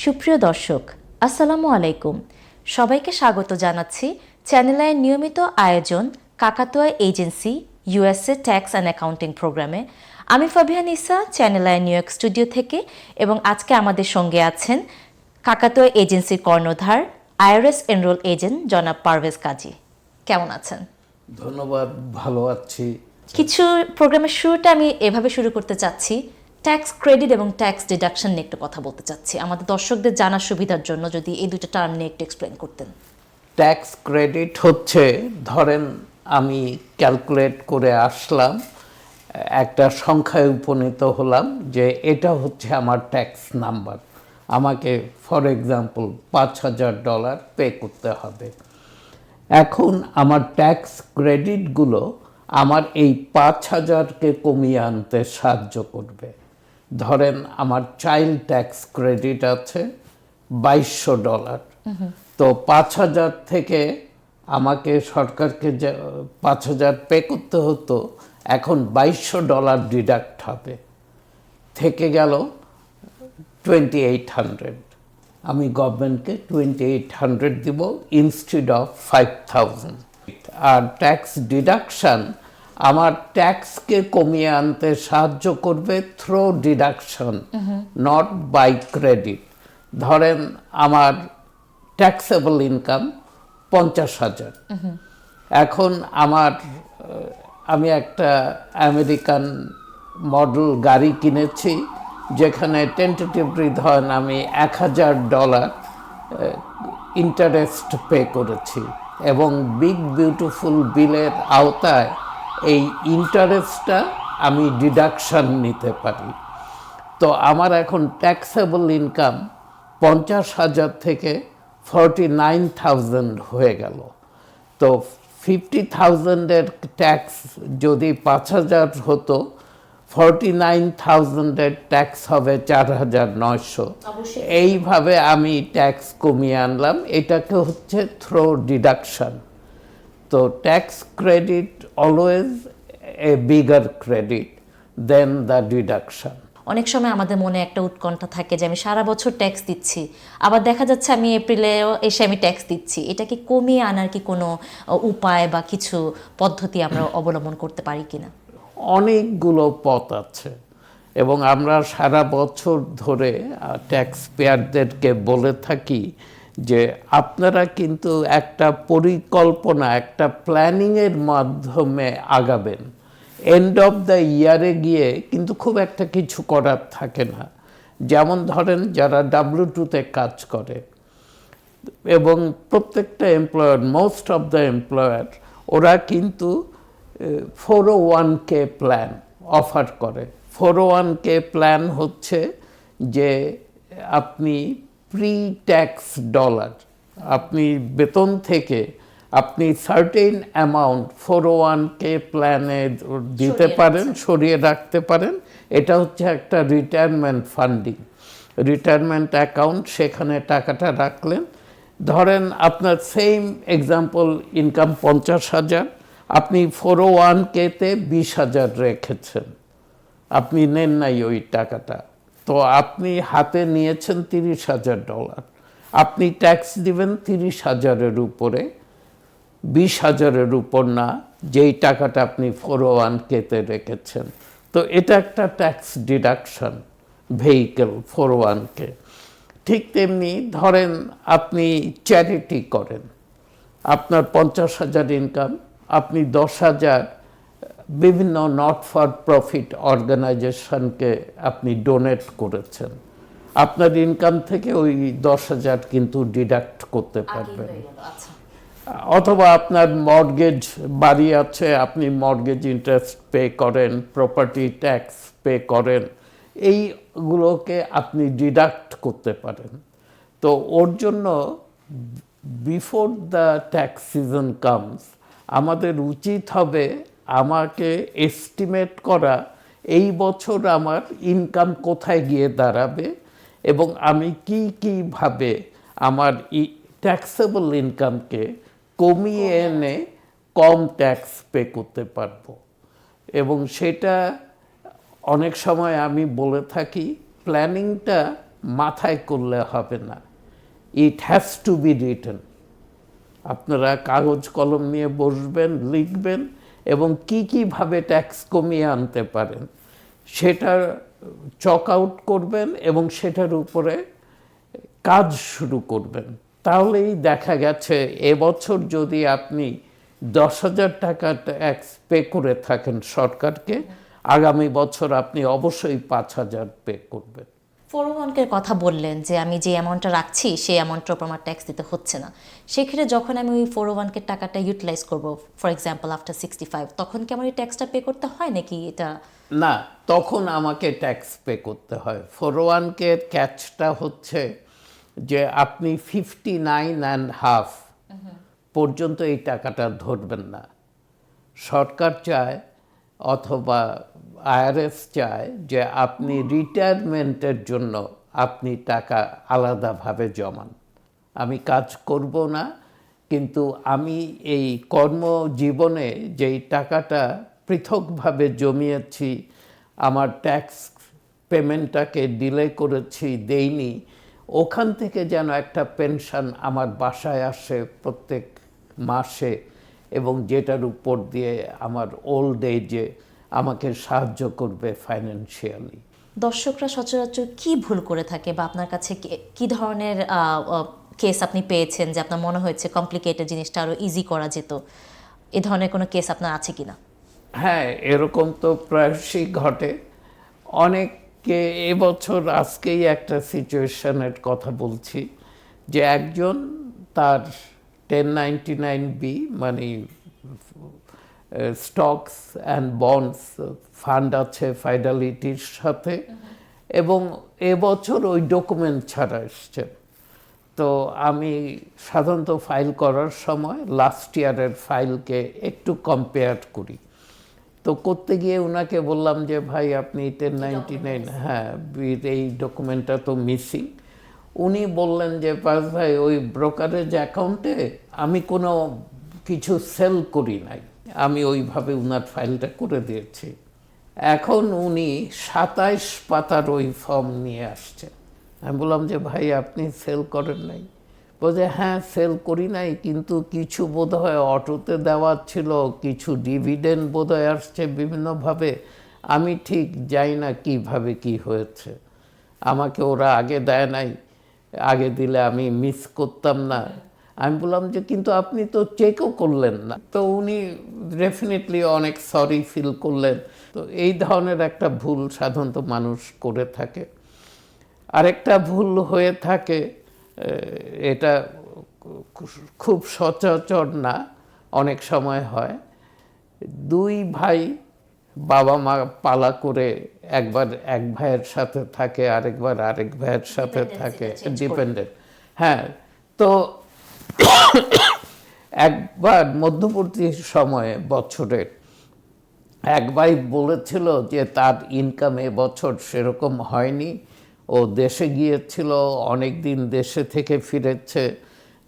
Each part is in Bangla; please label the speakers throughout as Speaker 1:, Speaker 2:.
Speaker 1: সুপ্রিয় দর্শক, আসসালামু আলাইকুম। সবাইকে স্বাগত জানাচ্ছি চ্যানেল আইয়ের নিয়মিত আয়োজন কাকাতুয়া agency USA tax and accounting প্রোগ্রামে। আমি ফাবিহান ইসা, চ্যানেল আইয়ের নিউ ইয়র্ক স্টুডিও থেকে, এবং আজকে আমাদের সঙ্গে আছেন কাকাতুয়া এজেন্সির কর্ণধার আইআরএস এনরোল এজেন্ট জনাব পারভেজ কাজী। কেমন আছেন?
Speaker 2: ধন্যবাদ, ভালো আছি।
Speaker 1: কিছু প্রোগ্রামের শুরুটা আমি এভাবে শুরু করতে চাচ্ছি, ট্যাক্স ক্রেডিট এবং ট্যাক্স ডিডাকশন নিয়ে একটু কথা বলতে চাচ্ছি। আমাদের দর্শকদের জানার সুবিধার জন্য যদি এই দুটো টার্ম নিয়ে একটু এক্সপ্লেন করতেন।
Speaker 2: ট্যাক্স ক্রেডিট হচ্ছে, ধরেন আমি ক্যালকুলেট করে আসলাম, একটা সংখ্যায় উপনীত হলাম যে এটা হচ্ছে আমার ট্যাক্স নাম্বার, আমাকে ফর এক্সাম্পল $5,000 পে করতে হবে। এখন আমার ট্যাক্স ক্রেডিটগুলো আমার এই 5,000কে কমিয়ে আনতে সাহায্য করবে। ধরেন আমার চাইল্ড ট্যাক্স ক্রেডিট আছে $2,200, তো 5,000 থেকে আমাকে সরকারকে যে 5,000 পে করতে হতো, এখন $2,200 ডিডাক্ট হবে, থেকে গেল 2,800। আমি গভর্নমেন্টকে 2,800 দিব ইনস্টিড অফ 5,000। আর ট্যাক্স ডিডাকশান আমার ট্যাক্সকে কমিয়ে আনতে সাহায্য করবে through deduction, not by credit. ধরেন আমার ট্যাক্সেবল ইনকাম 50,000। এখন আমি একটা আমেরিকান মডেল গাড়ি কিনেছি, যেখানে টেন্টেটিভলি ধরেন আমি $1,000 ইন্টারেস্ট পে করেছি, এবং বিগ বিউটিফুল বিলের আওতায় এই ইন্টারেস্টটা আমি ডিডাকশন নিতে পারি। তো আমার এখন ট্যাক্সেবল ইনকাম 50,000 থেকে 49,000 হয়ে গেল। তো 50,000-এর ট্যাক্স যদি 5,000 হতো, 49,000-এর ট্যাক্স হবে 4,900। এইভাবে আমি ট্যাক্স কমিয়ে আনলাম, এটাকে হচ্ছে থ্রো ডিডাকশন। তো tax credit always a bigger credit than the deduction.
Speaker 1: অনেক সময় আমাদের মনে একটা উৎকণ্ঠা থাকে যে আমি সারা বছর ট্যাক্স দিচ্ছি, আবার দেখা যাচ্ছে আমি এপ্রিলেও এসে আমি ট্যাক্স দিচ্ছি। এটাকে কমিয়ে আনার কি কোনো উপায় বা কিছু পদ্ধতি আমরা অবলম্বন করতে পারি কিনা?
Speaker 2: অনেকগুলো পথ আছে, এবং আমরা সারা বছর ধরে ট্যাক্স পেয়ারদেরকে বলে থাকি যে আপনারা কিন্তু একটা পরিকল্পনা, একটা প্ল্যানিংয়ের মাধ্যমে আগাবেন। এন্ড অফ দ্য ইয়ারে গিয়ে কিন্তু খুব একটা কিছু করার থাকে না। যেমন ধরেন যারা W2-তে কাজ করে, এবং প্রত্যেকটা employer, most of the employer, ওরা কিন্তু 401k প্ল্যান অফার করে। 401k প্ল্যান হচ্ছে যে আপনি প্রি ট্যাক্স ডলার, আপনি বেতন থেকে আপনি সার্টেন অ্যামাউন্ট 401k প্ল্যানে দিতে পারেন, সরিয়ে রাখতে পারেন। এটা হচ্ছে একটা রিটায়ারমেন্ট ফান্ডিং, রিটায়ারমেন্ট অ্যাকাউন্ট, সেখানে টাকাটা রাখলেন। ধরেন আপনার সেম এক্সাম্পল, ইনকাম 50,000, আপনি 401k-তে 20,000 রেখেছেন, আপনি নেন নাই ওই টাকাটা, তো আপনি হাতে নিয়েছেন $30,000। আপনি ট্যাক্স দিবেন 30,000-এর উপরে, 20,000-এর উপর না, যেই টাকাটা আপনি 401k-তে রেখেছেন। তো এটা একটা ট্যাক্স ডিডাকশন, ভেহিকেল 401k। ঠিক তেমনি ধরেন আপনি চ্যারিটি করেন, আপনার 50,000 ইনকাম, আপনি 10,000 বিভিন্ন নট ফর প্রফিট অর্গানাইজেশনকে আপনি ডোনেট করেছেন। আপনার ইনকাম থেকে ওই 10,000 কিন্তু ডিডাক্ট করতে পারবেন। অথবা আপনার মর্গেজ বাড়ি আছে, আপনি মর্গেজ ইন্টারেস্ট পে করেন, প্রপার্টি ট্যাক্স পে করেন, এইগুলোকে আপনি ডিডাক্ট করতে পারেন। তো ওর জন্য before the tax season comes, আমাদের উচিত হবে আমাকে এস্টিমেট করা এই বছর আমার ইনকাম কোথায় গিয়ে দাঁড়াবে, এবং আমি কীভাবে আমার ট্যাক্সেবল ইনকামকে কমিয়ে এনে কম ট্যাক্স পে করতে পারবো। এবং সেটা অনেক সময় আমি বলে থাকি, প্ল্যানিংটা মাথায় করলে হবে না, it has to be written. আপনারা কাগজ কলম নিয়ে বসবেন, লিখবেন এবং কীভাবে ট্যাক্স কমিয়ে আনতে পারেন সেটা চক আউট করবেন এবং সেটার উপরে কাজ শুরু করবেন। তাহলেই দেখা গেছে এবছর যদি আপনি 10,000 টাকা ট্যাক্স পে করে থাকেন সরকারকে, আগামী বছর আপনি অবশ্যই 5,000 পে করবেন।
Speaker 1: 401 এর কথা বললেন যে আমি যে অ্যামাউন্টটা রাখছি সেই অ্যামাউন্টের উপর আমার ট্যাক্স দিতে হচ্ছে না, সেক্ষেত্রে যখন আমি ওই 401 এর টাকাটা ইউটিলাইজ করব, ফর এক্সাম্পল আফটার 65, তখন কি আমার এই ট্যাক্সটা পে করতে হয় নাকি এটা?
Speaker 2: না, তখন আমাকে ট্যাক্স পে করতে হয়। 401 এর ক্যাচটা হচ্ছে যে আপনি 59.5 পর্যন্ত এই টাকাটা ধরবেন না। সরকার চায় অথবা আইআরএস চায় যে আপনি রিটায়ারমেন্টের জন্য আপনি টাকা আলাদাভাবে জমান। আমি কাজ করব না, কিন্তু আমি এই কর্মজীবনে যেই টাকাটা পৃথকভাবে জমিয়েছি, আমার ট্যাক্স পেমেন্টটাকে ডিলে করেছি, দেইনি, ওখান থেকে যেন একটা পেনশন আমার বাসায় আসে প্রত্যেক মাসে, এবং যেটার উপর দিয়ে আমার ওল্ড এজে আমাকে সাহায্য করবে ফাইন্যান্সিয়ালি।
Speaker 1: দর্শকরা সচরাচর কি ভুল করে থাকে, বা আপনার কাছে কি ধরনের কেস আপনি পেয়েছেন যে আপনার মনে হয়েছে কমপ্লিকেটেড জিনিসটা আরও ইজি করা যেত? এ ধরনের কোনো কেস আপনার আছে কিনা?
Speaker 2: হ্যাঁ, এরকম তো প্রায়শই ঘটে। অনেককে এবছর আজকেই একটা সিচুয়েশনের কথা বলছি যে একজন তার 1099B মানে স্টকস অ্যান্ড বন্ডস ফান্ড আছে ফাইডালিটির সাথে, এবং এবছর ওই ডকুমেন্ট ছাড়া এসছেন। তো আমি সাধারণত ফাইল করার সময় লাস্ট ইয়ারের ফাইলকে একটু কম্পেয়ার করি। তো করতে গিয়ে ওনাকে বললাম যে ভাই আপনি 1099, হ্যাঁ এই ডকুমেন্টটা তো মিসিং। উনি বললেন যে পাস ভাই ওই ব্রোকারেজ অ্যাকাউন্টে আমি কোনো কিছু সেল করি নাই, আমি ওইভাবে উনার ফাইলটা করে দিয়েছি। এখন উনি 27 পাতার ওই ফর্ম নিয়ে আসছে। আমি বললাম যে ভাই আপনি সেল করেন নাই? বলছে হ্যাঁ সেল করি নাই, কিন্তু কিছু বোধহয় অটোতে দেওয়া ছিল, কিছু ডিভিডেন্ড বোধহয় আসছে বিভিন্নভাবে, আমি ঠিক জানি না কিভাবে কি হয়েছে, আমাকে ওরা আগে দেয় নাই, আগে দিলে আমি মিস করতাম না। আমি বললাম যে কিন্তু আপনি তো চেকও করলেন না। তো উনি ডেফিনেটলি অনেক সরি ফিল করলেন। তো এই ধরনের একটা ভুল সাধারণত মানুষ করে থাকে। আরেকটা ভুল হয়ে থাকে, এটা খুব সচরাচর না, অনেক সময় হয়, দুই ভাই বাবা মা পালা করে একবার এক ভাইয়ের সাথে থাকে, আরেকবার আরেক ভাইয়ের সাথে থাকে, ডিপেন্ডেন্ট। হ্যাঁ, তো একবার মধ্যবর্তী সময়ে বছরে এক ভাই বলেছিল যে তার ইনকাম এবছর সেরকম হয়নি, ও দেশে গিয়েছিল, অনেক দিন দেশে থেকে ফিরেছে,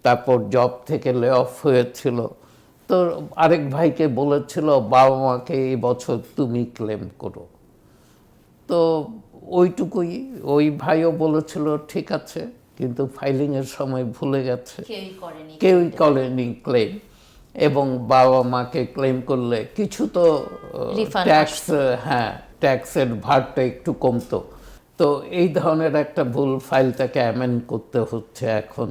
Speaker 2: তারপর জব থেকে লে অফ হয়েছিল। তো আরেক ভাইকে বলেছিল বাবা মাকে এই বছর তুমি ক্লেম করো। তো ওইটুকুই, ওই ভাইও বলেছিল ঠিক আছে, কিন্তু ফাইলিংয়ের সময় ভুলে গেছে, কেউই করেনি ক্লেম, এবং বাবা মাকে ক্লেম করলে কিছু তো ট্যাক্স, হ্যাঁ ট্যাক্সের ভারটা একটু কমতো। তো এই ধরনের একটা ভুল, ফাইলটাকে অ্যামেন্ড করতে হচ্ছে এখন।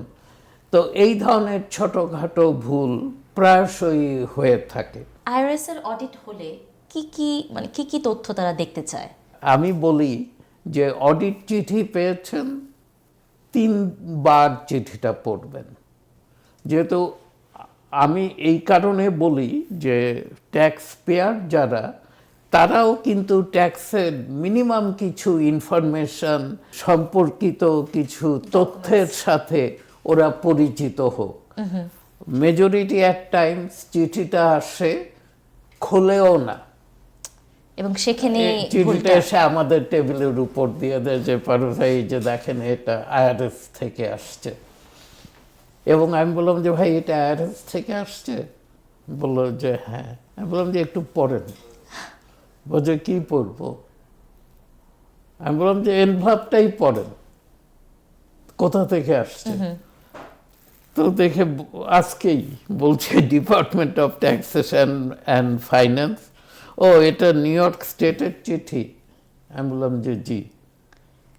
Speaker 2: তো এই ধরনের ছোটোখাটো ভুল প্রায়শই হয়ে থাকে।
Speaker 1: আইআরএস এর অডিট হলে কি কি তথ্য তারা দেখতে চায়?
Speaker 2: আমি বলি যে অডিট চিঠি পেয়েছেন, 3 বার চিঠিটা পড়বেন। যেহেতু আমি এই কারণে বলি যে ট্যাক্স পেয়ার যারা, তারাও কিন্তু ট্যাক্সের মিনিমাম কিছু ইনফরমেশন সম্পর্কিত কিছু তথ্যের সাথে ওরা পরিচিত হোক। মেজরিটি অ্যাট টাইমস চিঠিটা আসে খোলেও না,
Speaker 1: এবং সেখানে
Speaker 2: চিঠিটা এসে আমাদের টেবিলের উপর দিয়ে দেয় যে পারু ভাই যে দেখেন এটা আইআরএস থেকে আসছে। এবং আমি বললাম যে ভাই এটা আইআরএস থেকে আসছে? বললো যে হ্যাঁ। আমি বললাম যে একটু পড়েন। বলছে কি পড়বো? আমি বললাম যে এনভেলপটাই পড়েন। কোথা থেকে আসছে? তো দেখে আজকেই বলছে department of taxation and finance, ও এটা নিউ ইয়র্ক স্টেটের চিঠি। আমি বললাম যে জি,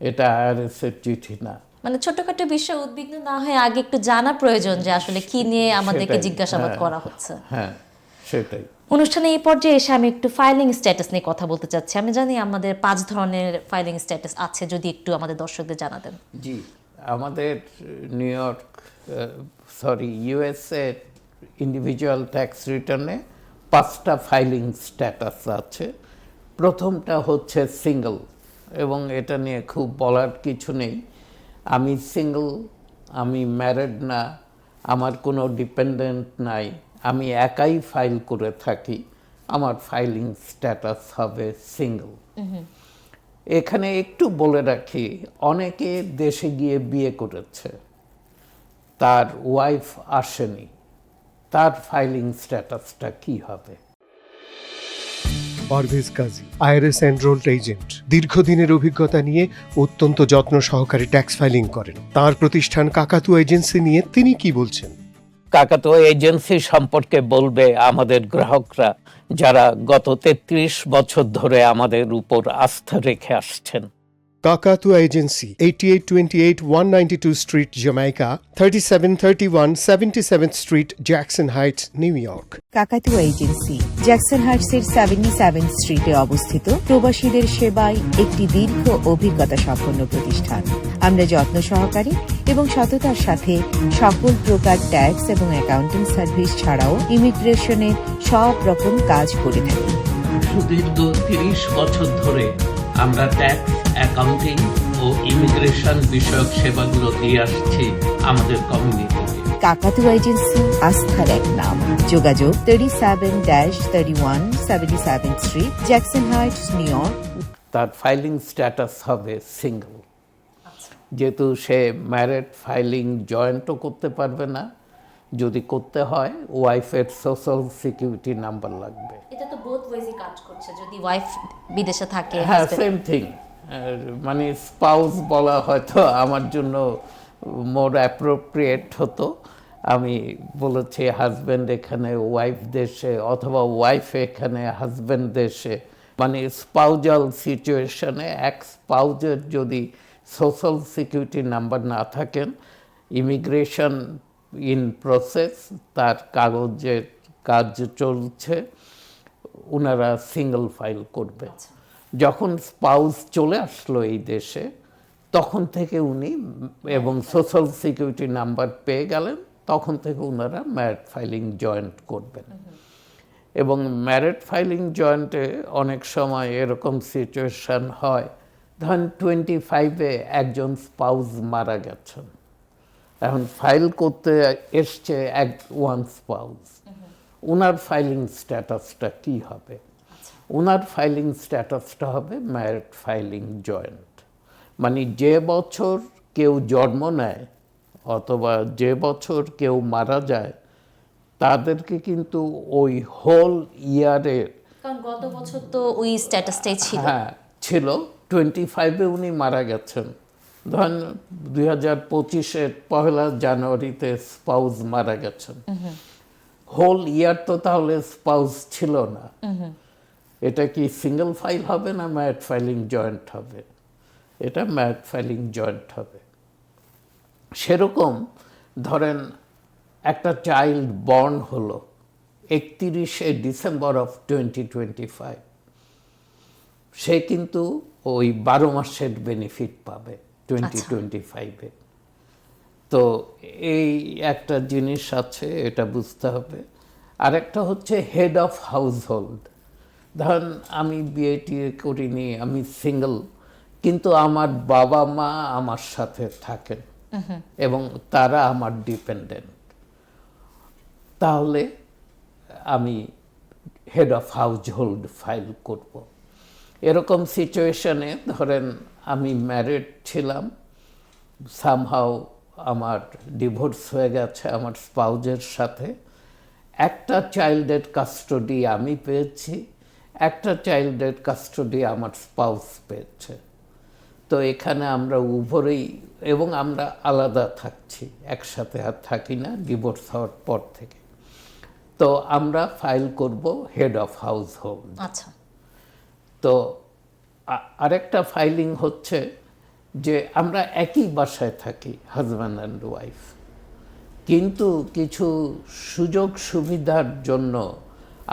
Speaker 2: এটা আইআরএস এর চিঠি না।
Speaker 1: মানে ছোটখাটো বিষয়ে উদ্বিগ্ন না হয়ে আগে একটু জানা প্রয়োজন যে আসলে কি নিয়ে আমাদেরকে
Speaker 2: সেটাই,
Speaker 1: জিজ্ঞাসাবাদ
Speaker 2: হ্যাঁ,
Speaker 1: করা হচ্ছে।
Speaker 2: হ্যাঁ, সেটাই।
Speaker 1: অনুষ্ঠানে এই পর্যায়ে এসে আমি একটু ফাইলিং স্ট্যাটাস নিয়ে কথা বলতে চাচ্ছি। আমি জানি আমাদের 5 ধরনের ফাইলিং স্ট্যাটাস আছে, যদি একটু আমাদের দর্শকদের জানাতেন।
Speaker 2: জি, আমাদের New York, USA individual tax রিটার্নে 5টা ফাইলিং স্ট্যাটাস আছে। প্রথমটা হচ্ছে সিঙ্গল, এবং এটা নিয়ে খুব বলার কিছু নেই। আমি সিঙ্গল, আমি ম্যারিড না, আমার কোনো ডিপেন্ডেন্ট নাই, আমি একাই ফাইল করে থাকি, আমার ফাইলিং স্ট্যাটাস হবে সিঙ্গল। এখানে একটু বলে রাখি, অনেকে দেশে গিয়ে বিয়ে করেছে, তার ওয়াইফ আসেনি, তার ফাইলিং স্ট্যাটাসটা কি হবে?
Speaker 3: পারভেজ কাজী, আইআরএস এনরোলড এজেন্ট, দীর্ঘদিনের অভিজ্ঞতা নিয়ে অত্যন্ত যত্ন সহকারে ট্যাক্স ফাইলিং করেন। তার প্রতিষ্ঠান কাকাতুয়া এজেন্সি নিয়ে তিনি কি বলছেন?
Speaker 2: কাকাতুয়া এজেন্সি সম্পর্কে বলবে আমাদের গ্রাহকরা, যারা গত 33 বছর ধরে আমাদের উপর আস্থা রেখে আসছেন।
Speaker 3: কাকাতুয়া agency, 8828 192 street, Jamaica, 3731 77th street, Jackson Heights, new York.
Speaker 4: কাকাতুয়া এজেন্সি জ্যাকসন হাইটসের 77 স্ট্রিটে অবস্থিত, প্রবাসীদের সেবায় একটি দীর্ঘ অভিজ্ঞতা সম্পন্ন প্রতিষ্ঠান। আমরা যত্ন সহকারে এবং সততার সাথে সকল প্রকার ট্যাক্স এবং অ্যাকাউন্টিং সার্ভিস ছাড়াও ইমিগ্রেশনের সব রকম কাজ করে থাকি।
Speaker 2: সুদীর্ঘ 30 বছর ধরে আমরা ট্যাক্স, অ্যাকাউন্টিং ও ইমিগ্রেশন বিষয়ক সেবাগুলো দিয়ে আসছি আমাদের কমিউনিটিতে।
Speaker 4: কাকাতুয়া এজেন্সি, আস্থার এক নাম। যোগাযোগ 37-31 77th street, Jackson Heights, new York.
Speaker 2: তার ফাইলিং স্ট্যাটাস হবে সিঙ্গল। যেহেতু সে ম্যারিড, ফাইলিং জয়েন্টও করতে পারবে না। যদি করতে হয়, ওয়াইফের সোশ্যাল সিকিউরিটি নাম্বার লাগবে।
Speaker 1: এটা তো বোথ ওয়েজই কাজ করছে, যদি ওয়াইফ বিদেশে থাকে।
Speaker 2: হ্যাঁ, সেম থিং। মানে স্পাউস বলা হয়তো আমার জন্য মোর অ্যাপ্রোপ্রিয়েট হতো। আমি বলেছি হাজব্যান্ড এখানে, ওয়াইফ দেশে, অথবা ওয়াইফ এখানে, হাজব্যান্ড দেশে। মানে স্পাউজাল সিচুয়েশনে এক স্পাউজের যদি সোশ্যাল সিকিউরিটি নাম্বার না থাকেন, ইমিগ্রেশন ইন প্রসেস, তার কাগজের কাজ চলছে, ওনারা সিঙ্গল ফাইল করবে। যখন স্পাউস চলে আসলো এই দেশে, তখন থেকে উনি এবং সোশ্যাল সিকিউরিটি নাম্বার পেয়ে গেলেন, তখন থেকে ওনারা ম্যারিড ফাইলিং জয়েন্ট করবেন। এবং ম্যারিড ফাইলিং জয়েন্টে অনেক সময় এরকম সিচুয়েশন হয়, ধরেন 25-এ একজন স্পাউস মারা গেছেন, এখন ফাইল করতে এসছে ওয়ান স্পাউস, ওনার ফাইলিং স্ট্যাটাসটা কি হবে? ওনার ফাইলিং স্ট্যাটাসটা হবে ম্যারিড ফাইলিং জয়েন্ট। মানে যে বছর কেউ জন্ম নেয় অথবা যে বছর কেউ মারা যায়, তাদেরকে কিন্তু ওই হোল ইয়ারের,
Speaker 1: কারণ গত বছর তো ওই স্ট্যাটাসটাই ছিল।
Speaker 2: হ্যাঁ ছিল, 25-এ উনি মারা গেছেন, ধরেন 2025-এর 1 জানুয়ারিতে স্পাউস মারা গেছেন, হোল ইয়ার তো তাহলে স্পাউস ছিল না। এটা কি সিঙ্গল ফাইল হবে না ম্যারিড ফাইলিং জয়েন্ট হবে? এটা ম্যারিড ফাইলিং জয়েন্ট হবে। সেরকম ধরেন একটা চাইল্ড বর্ন হলো 31শে ডিসেম্বর অফ 2025, সে কিন্তু ওই 12 মাসের বেনিফিট পাবে 2025-এ। তো এই একটা জিনিস আছে, এটা বুঝতে হবে। আরেকটা হচ্ছে হেড অফ হাউস হোল্ড। ধরেন আমি বিয়ে টিয়ে করিনি, আমি সিঙ্গল, কিন্তু আমার বাবা মা আমার সাথে থাকেন এবং তারা আমার ডিপেন্ডেন্ট, তাহলে আমি head of house hold file করব। এরকম সিচুয়েশনে ধরেন আমি ম্যারিড ছিলাম, সামহাও আমার ডিভোর্স হয়ে গেছে আমার স্পাউজের সাথে, একটা চাইল্ডের কাস্টডি আমি পেয়েছি, একটা চাইল্ডের কাস্টডি আমার স্পাউস পেয়েছে। তো এখানে আমরা এবং আমরা আলাদা থাকছি, একসাথে আর থাকি না ডিভোর্স হওয়ার পর থেকে। তো আমরা ফাইল করব হেড অফ হাউস হোল্ড।
Speaker 1: আচ্ছা,
Speaker 2: তো আরেকটা ফাইলিং হচ্ছে যে আমরা একই বাসায় থাকি, হাজব্যান্ড অ্যান্ড ওয়াইফ, কিন্তু কিছু সুযোগ সুবিধার জন্য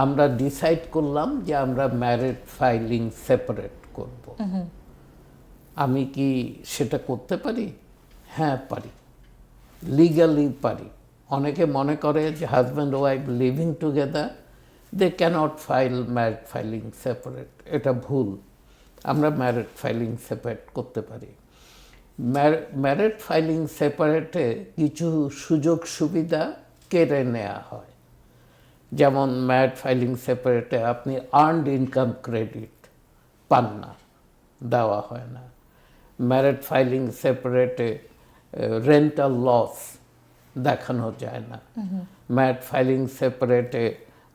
Speaker 2: আমরা ডিসাইড করলাম যে আমরা ম্যারিড ফাইলিং সেপারেট করব। আমি কি সেটা করতে পারি? হ্যাঁ পারি, লিগালি পারি। অনেকে মনে করে যে husband wife living together they cannot file married filing separate. এটা ভুল। আমরা ম্যারিড ফাইলিং সেপারেট করতে পারি। ম্যারিড ফাইলিং সেপারেটে কিছু সুযোগ সুবিধা কেড়ে নেওয়া হয়। যেমন ম্যারিড ফাইলিং সেপারেটে আপনি আর্নড ইনকাম ক্রেডিট পান না, দেওয়া হয় না। ম্যারিড ফাইলিং সেপারেটে রেন্টাল লস দেখানো যায় না। ম্যারিড ফাইলিং সেপারেটে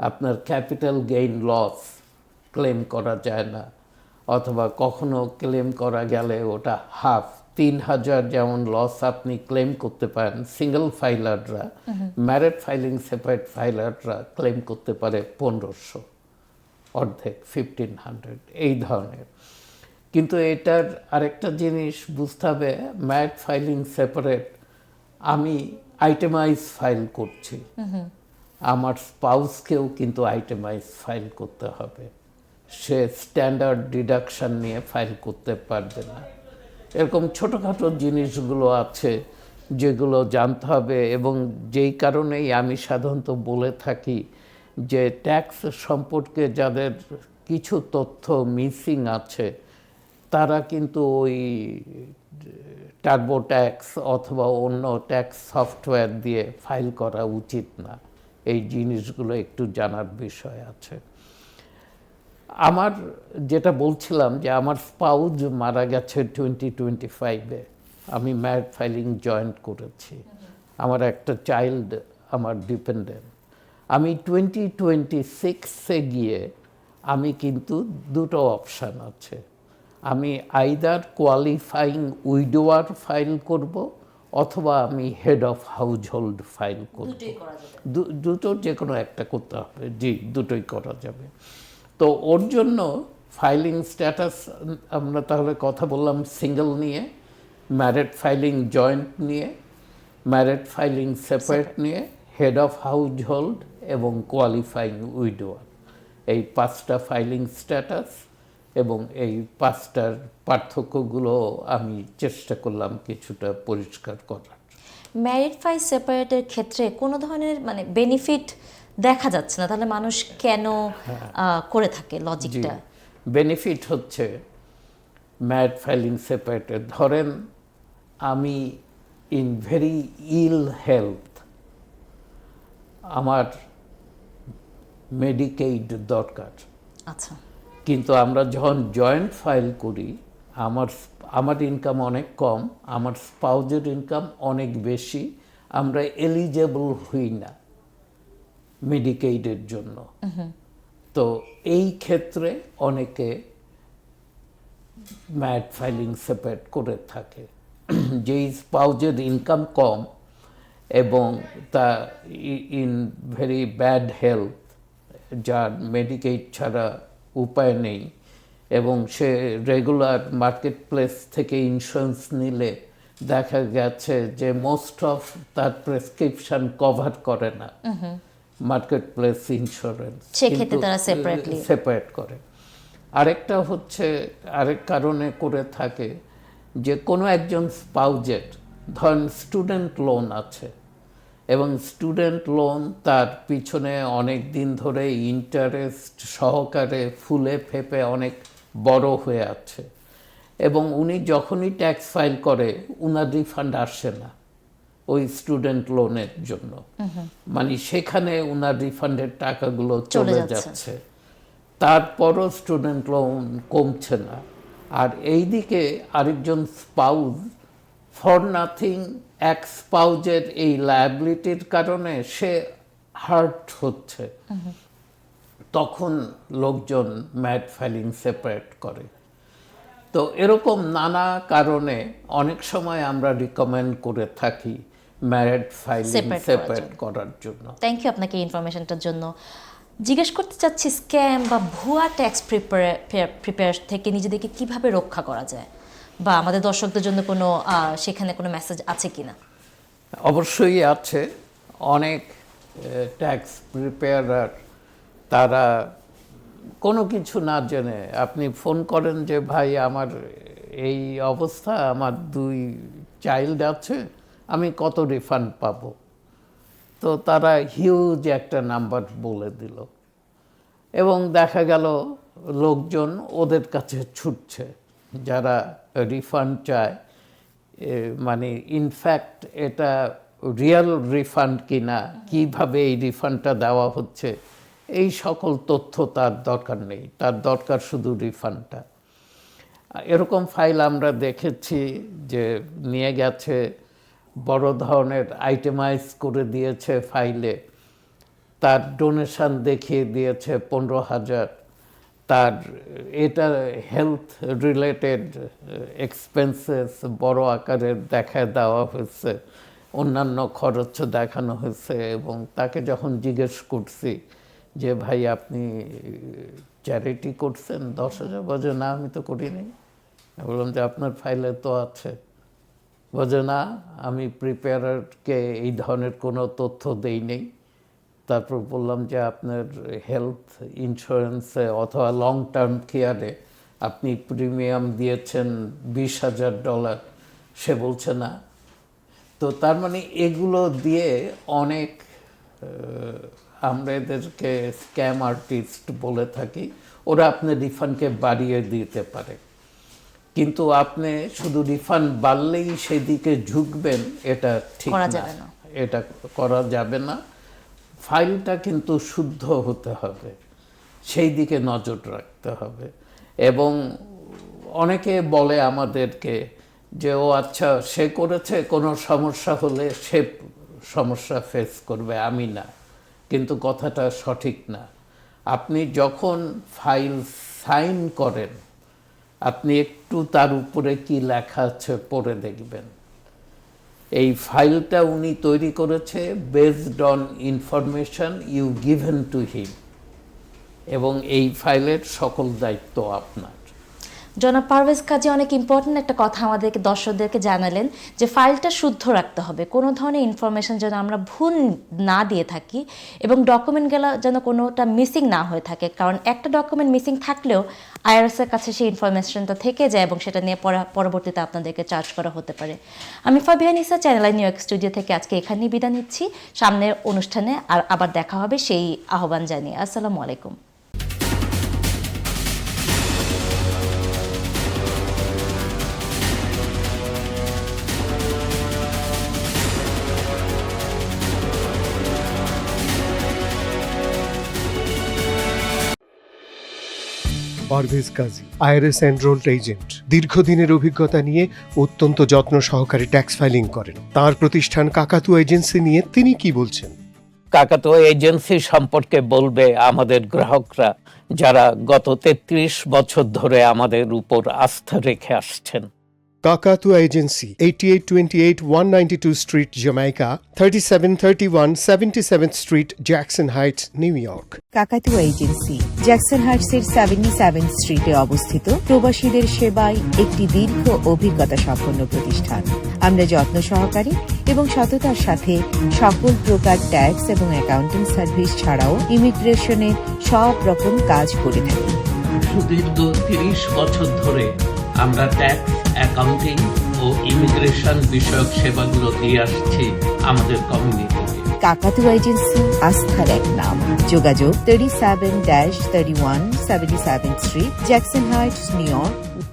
Speaker 2: আপনার ক্যাপিটাল গেইন লস ক্লেম করা যায় না, অথবা কখনো ক্লেম করা গেলে ওটা হাফ, 3,000 যেমন লস আপনি ক্লেম করতে পারেন সিঙ্গেল ফাইলাররা, ম্যারিড ফাইলিং সেপারেট ফাইলাররা ক্লেম করতে পারে 1,500, অর্ধেক 1,500, এই ধরনের। কিন্তু এটার আরেকটা জিনিস বুঝতে হবে, ম্যারিড ফাইলিং সেপারেট আমি আইটেমাইজ ফাইল করছি, আমার স্পাউসকেও কিন্তু আইটেমাইজ ফাইল করতে হবে। সে স্ট্যান্ডার্ড ডিডাকশন নিয়ে ফাইল করতে পারবে না। এরকম ছোটোখাটো জিনিসগুলো আছে যেগুলো জানতে হবে, এবং যেই কারণেই আমি সাধারণত বলে থাকি যে ট্যাক্স সম্পর্কে যাদের কিছু তথ্য মিসিং আছে তারা কিন্তু ওই টার্বো ট্যাক্স অথবা অন্য ট্যাক্স সফটওয়্যার দিয়ে ফাইল করা উচিত না। এই জিনিসগুলো একটু জানার বিষয় আছে। আমার যেটা বলছিলাম যে আমার স্পাউস মারা গেছে 2025-এ, আমি ম্যারিড ফাইলিং জয়েন্ট করেছি, আমার একটা চাইল্ড আমার ডিপেন্ডেন্ট। আমি 2026-এ গিয়ে আমি কিন্তু দুটো অপশান আছে, আমি আইদার কোয়ালিফাইং উইডোয়ার ফাইল করব অথবা আমি head of house hold file করব। দুটোর যে কোনো একটা করতে হবে। জি, দুটোই করা যাবে। তো ওর জন্য ফাইলিং স্ট্যাটাস আমরা তাহলে কথা বললাম সিঙ্গেল নিয়ে, ম্যারিড ফাইলিং জয়েন্ট নিয়ে, ম্যারিড ফাইলিং সেপারেট নিয়ে, হেড অফ হাউস হোল্ড এবং কোয়ালিফাইং উইডোয়ার। এই 5টা ফাইলিং স্ট্যাটাস এবং এই 5টার পার্থক্যগুলো আমি চেষ্টা করলাম কিছুটা পরিষ্কার করার।
Speaker 1: ম্যারিড ফাইল সেপারেটের ক্ষেত্রে কোনো ধরনের মানে বেনিফিট দেখা যাচ্ছে না, তাহলে মানুষ কেন করে থাকে, লজিকটা?
Speaker 2: বেনিফিট হচ্ছে ম্যারিড ফাইলিং সেপারেটে, ধরেন আমি ইন ভেরি ইল হেলথ, আমার মেডিকেইড দরকার,
Speaker 1: আচ্ছা,
Speaker 2: কিন্তু আমরা যখন জয়েন্ট ফাইল করি আমার ইনকাম অনেক কম, আমার স্পাউজের ইনকাম অনেক বেশি, আমরা এলিজেবল হই না মেডিকেইডের জন্য। তো এই ক্ষেত্রে অনেকে ম্যারিড ফাইলিং সেপারেট করে থাকে। যেই স্পাউজের ইনকাম কম এবং তা ইন ভেরি ব্যাড হেলথ, যার মেডিকেইড ছাড়া উপায় নেই, এবং সে রেগুলার মার্কেট প্লেস থেকে ইন্স্যুরেন্স নিলে দেখা গেছে যে মোস্ট অফ তার প্রেসক্রিপশন কভার করে না মার্কেট প্লেস ইন্স্যুরেন্স,
Speaker 1: সেক্ষেত্রে তারা
Speaker 2: সেপারেট করে। আরেকটা হচ্ছে আরেক কারণে করে থাকে যে কোনো একজন স্পাউজের ধরেন স্টুডেন্ট লোন আছে এবং স্টুডেন্ট লোন তার পিছনে অনেক দিন ধরে ইন্টারেস্ট সহকারে ফুলে ফেপে অনেক বড় হয়ে আছে, এবং উনি যখনই ট্যাক্স ফাইল করে উনার রিফান্ড আসে না ওই স্টুডেন্ট লোনের জন্য, মানে সেখানে উনার রিফান্ডের টাকাগুলো চলে যাচ্ছে, তারপরও স্টুডেন্ট লোন কমছে না। আর এইদিকে আরেকজন স্পাউস ফর নাথিং এক স্পাউজের এই লায়াবিলিটির কারণে সে হার্ট হচ্ছে, তখন লোকজন ম্যারিড ফাইলিং সেপারেট করে। তো এরকম নানা কারণে অনেক সময় আমরা রিকমেন্ড করে থাকি ম্যারেড ফাইলিং
Speaker 1: Separate করার
Speaker 2: সেপারেট
Speaker 1: জন্য।
Speaker 2: করার জন্য।
Speaker 1: থ্যাংক ইউ আপনাকে ইনফরমেশনটার জন্য। জিজ্ঞেস করতে চাচ্ছি স্ক্যাম বা ভুয়া ট্যাক্স প্রিপেয়ার থেকে নিজেদেরকে কিভাবে রক্ষা করা যায়, বা আমাদের দর্শকদের জন্য কোনো সেখানে কোনো মেসেজ আছে কিনা?
Speaker 2: অবশ্যই আছে। অনেক ট্যাক্স প্রিপেয়ারার তারা কোনো কিছু না জেনে আপনি ফোন করেন যে ভাই আমার এই অবস্থা, আমার 2 চাইল্ড আছে, আমি কত রিফান্ড পাবো। তো তারা হিউজ একটা নাম্বার বলে দিল এবং দেখা গেল লোকজন ওদের কাছে ছুটছে যারা রিফান্ড চায়। মানে ইনফ্যাক্ট এটা রিয়েল রিফান্ড কিনা, কিভাবে এই রিফান্ডটা দেওয়া হচ্ছে, এই সকল তথ্য তার দরকার নেই, তার দরকার শুধু রিফান্ডটা। এরকম ফাইল আমরা দেখেছি যে নিয়ে গেছে, বড় ধরনের আইটেমাইজ করে দিয়েছে ফাইলে, তার ডোনেশন দেখিয়ে দিয়েছে 15,000, তার এটা হেলথ রিলেটেড এক্সপেন্সেস বড় আকারের দেখা দেওয়া হয়েছে, অন্যান্য খরচ দেখানো হয়েছে। এবং তাকে যখন জিজ্ঞেস করছি যে ভাই আপনি চ্যারিটি করছেন 10,000, বলে না আমি তো করিনি। বললাম যে আপনার ফাইলে তো আছে। বলে না, আমি প্রিপেয়ারকে এই ধরনের কোনো তথ্য দেই নেই। তারপর বললাম যে আপনার হেলথ ইন্স্যুরেন্সে অথবা লং টার্ম কেয়ারে আপনি প্রিমিয়াম দিয়েছেন $20,000, সে বলছে না। তো তার মানে এগুলো দিয়ে অনেক আমরা এদেরকে স্ক্যাম আর্টিস্ট বলে থাকি। ওরা আপনার রিফান্ডকে বাড়িয়ে দিতে পারে, কিন্তু আপনি শুধু রিফান্ড বাড়লেই সেদিকে ঝুঁকবেন, এটা ঠিক না, এটা করা যাবে না। ফাইলটা কিন্তু শুদ্ধ হতে হবে, সেই দিকে নজর রাখতে হবে। এবং অনেকে বলে আমাদেরকে যে ও আচ্ছা সে করেছে, কোনো সমস্যা হলে সে সমস্যা ফেস করবে, আমি না। কিন্তু কথাটা সঠিক না। আপনি যখন ফাইল সাইন করেন, আপনি একটু তার উপরে কি লেখা আছে পড়ে দেখবেন। এই ফাইলটা উনি তৈরি করেছে based on information you given to him, এবং এই ফাইলের সকল দায়িত্ব আপনার।
Speaker 1: জনাব পারভেজ কাজী অনেক ইম্পর্টেন্ট একটা কথা আমাদেরকে দর্শকদেরকে জানালেন যে ফাইলটা শুদ্ধ রাখতে হবে, কোনো ধরনের ইনফরমেশন যেন আমরা ভুল না দিয়ে থাকি, এবং ডকুমেন্টগুলো যেন কোনোটা মিসিং না হয়ে থাকে। কারণ একটা ডকুমেন্ট মিসিং থাকলেও আইআরএসের কাছে সেই ইনফরমেশনটা থেকে যায় এবং সেটা নিয়ে পরবর্তীতে আপনাদেরকে চার্জ করা হতে পারে। আমি ফাবিহা নিসা, channel I knew York studio থেকে আজকে এখানেই বিদায় নিচ্ছি। সামনের অনুষ্ঠানে আবার দেখা হবে সেই আহ্বান জানিয়ে। আসসালামু আলাইকুম।
Speaker 3: পারভেজ কাজী, আইআরএস এনরোলড এজেন্ট, দীর্ঘদিনের অভিজ্ঞতা নিয়ে অত্যন্ত যত্ন সহকারে ট্যাক্স ফাইলিং করেন। তার প্রতিষ্ঠান কাকাতুয়া এজেন্সি নিয়ে তিনি কি বলছেন?
Speaker 2: কাকাতুয়া এজেন্সি সম্পর্কে বলবে আমাদের গ্রাহকরা যারা গত 33 বছর ধরে আমাদের উপর আস্থা রেখে আসছেন।
Speaker 3: কাকাতুয়া agency, 8828 192 street, Jamaica, 3731 77th street, Jackson Heights, new York.
Speaker 4: কাকাতুয়া এজেন্সি জ্যাকসন হাইটসের 77 স্ট্রিটে অবস্থিত, প্রবাসীদের সেবায় একটি দীর্ঘ অভিজ্ঞতা সম্পন্ন প্রতিষ্ঠান। আমরা যত্ন সহকারী এবং সততার সাথে সকল প্রকার ট্যাক্স এবং অ্যাকাউন্টিং সার্ভিস ছাড়াও ইমিগ্রেশনের সব রকম কাজ করে থাকি।
Speaker 2: সুদীর্ঘ 30 বছর ধরে আমরা ট্যাক্স, অ্যাকাউন্টিং ও ইমিগ্রেশন বিষয়ক সেবাগুলো দিয়ে আসছি আমাদের কমিউনিটিতে।
Speaker 4: কাকাতুয়া এজেন্সি আস্থার এক নাম। যোগাযোগ 37-31 77th street, Jackson Heights, new York